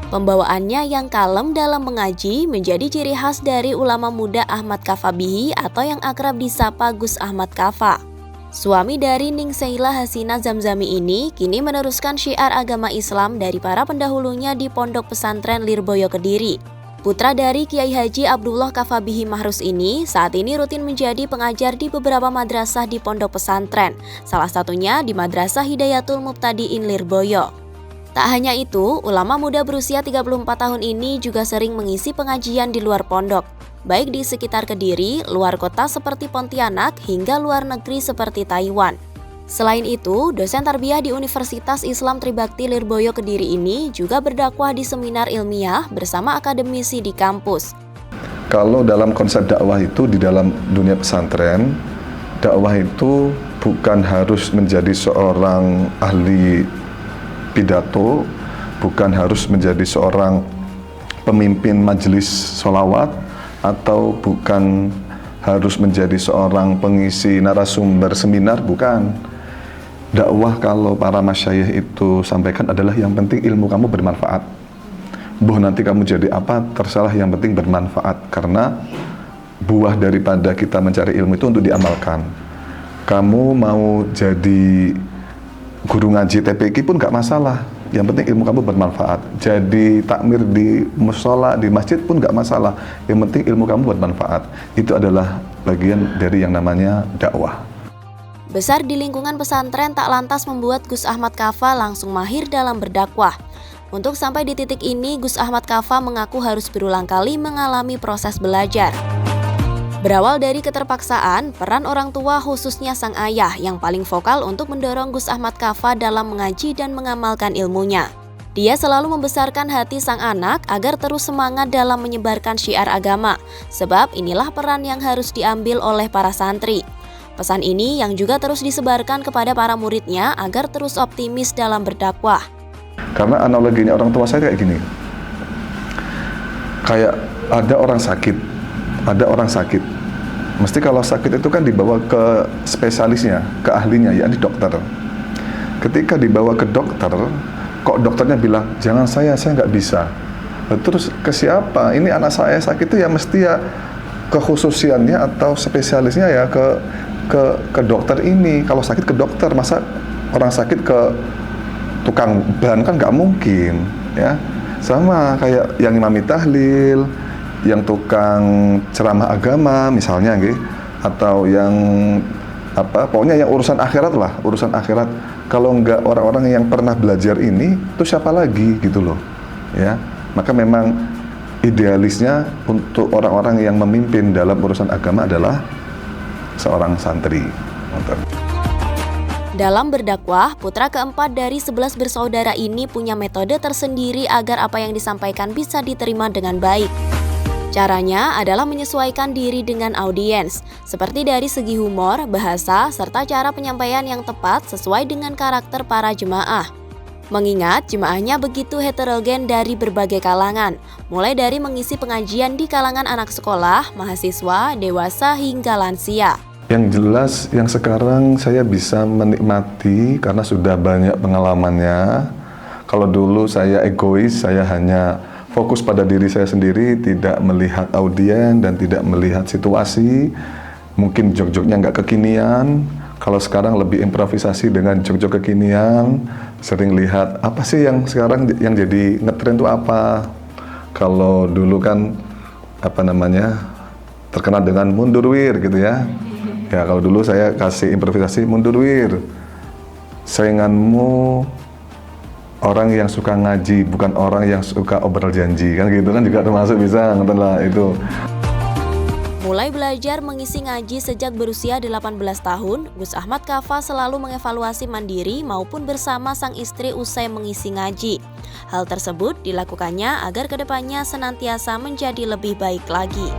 Pembawaannya yang kalem dalam mengaji menjadi ciri khas dari ulama muda Ahmad Kaffa Bihi atau yang akrab disapa Gus Ahmad Kaffa. Suami dari Ningsaila Hasina Zamzami ini kini meneruskan syiar agama Islam dari para pendahulunya di Pondok Pesantren Lirboyo Kediri. Putra dari Kiai Haji Abdullah Kaffa Bihi Mahrus ini saat ini rutin menjadi pengajar di beberapa madrasah di pondok pesantren, salah satunya di Madrasah Hidayatul Mubtadiin Lirboyo. Tak hanya itu, ulama muda berusia 34 tahun ini juga sering mengisi pengajian di luar pondok, baik di sekitar Kediri, luar kota seperti Pontianak, hingga luar negeri seperti Taiwan. Selain itu, dosen tarbiyah di Universitas Islam Tribakti Lirboyo Kediri ini juga berdakwah di seminar ilmiah bersama akademisi di kampus. Kalau dalam konsep dakwah itu di dalam dunia pesantren, dakwah itu bukan harus menjadi seorang ahli pidato, bukan harus menjadi seorang pemimpin majelis sholawat, atau bukan harus menjadi seorang pengisi narasumber seminar, bukan. Dakwah kalau para masyayikh itu sampaikan adalah yang penting ilmu kamu bermanfaat. Boh nanti kamu jadi apa, terserah, yang penting bermanfaat. Karena buah daripada kita mencari ilmu itu untuk diamalkan. Kamu mau jadi guru ngaji TPQ pun gak masalah, yang penting ilmu kamu bermanfaat. Jadi takmir di musola, di masjid pun gak masalah, yang penting ilmu kamu bermanfaat. Itu adalah bagian dari yang namanya dakwah. Besar di lingkungan pesantren tak lantas membuat Gus Ahmad Kaffa langsung mahir dalam berdakwah. Untuk sampai di titik ini, Gus Ahmad Kaffa mengaku harus berulang kali mengalami proses belajar. Berawal dari keterpaksaan, peran orang tua khususnya sang ayah yang paling vokal untuk mendorong Gus Ahmad Kaffa dalam mengaji dan mengamalkan ilmunya. Dia selalu membesarkan hati sang anak agar terus semangat dalam menyebarkan syiar agama, sebab inilah peran yang harus diambil oleh para santri. Pesan ini yang juga terus disebarkan kepada para muridnya agar terus optimis dalam berdakwah. Karena analoginya orang tua saya kayak gini, kayak ada orang sakit, mesti kalau sakit itu kan dibawa ke spesialisnya, ke ahlinya, yakni dokter. Ketika dibawa ke dokter, kok dokternya bilang, jangan saya nggak bisa. Terus ke siapa? Ini anak saya sakit itu ya mesti ya kekhususiannya atau spesialisnya ya ke dokter ini. Kalau sakit ke dokter, masa orang sakit ke tukang ban kan nggak mungkin, ya. Sama kayak yang imami tahlil, yang tukang ceramah agama misalnya gitu, atau yang pokoknya yang urusan akhirat lah, urusan akhirat. Kalau enggak orang-orang yang pernah belajar ini, itu siapa lagi gitu loh, ya. Maka memang idealisnya untuk orang-orang yang memimpin dalam urusan agama adalah seorang santri. Dalam berdakwah, putra keempat dari 11 bersaudara ini punya metode tersendiri agar apa yang disampaikan bisa diterima dengan baik. Caranya adalah menyesuaikan diri dengan audiens, seperti dari segi humor, bahasa, serta cara penyampaian yang tepat sesuai dengan karakter para jemaah. Mengingat jemaahnya begitu heterogen dari berbagai kalangan, mulai dari mengisi pengajian di kalangan anak sekolah, mahasiswa, dewasa, hingga lansia. Yang jelas, yang sekarang saya bisa menikmati karena sudah banyak pengalamannya. Kalau dulu saya egois, saya hanya fokus pada diri saya sendiri, tidak melihat audien dan tidak melihat situasi. Mungkin jog-jognya nggak kekinian. Kalau sekarang lebih improvisasi dengan jog-jog kekinian. Sering lihat apa sih yang sekarang yang jadi ngetren itu apa. Kalau dulu kan terkenal dengan mundur wir gitu ya. Ya kalau dulu saya kasih improvisasi mundur wir. Sainganmu orang yang suka ngaji, bukan orang yang suka obrol janji, kan gitu kan juga termasuk bisa, ngerti lah itu. Mulai belajar mengisi ngaji sejak berusia 18 tahun, Gus Ahmad Kaffa selalu mengevaluasi mandiri maupun bersama sang istri usai mengisi ngaji. Hal tersebut dilakukannya agar kedepannya senantiasa menjadi lebih baik lagi.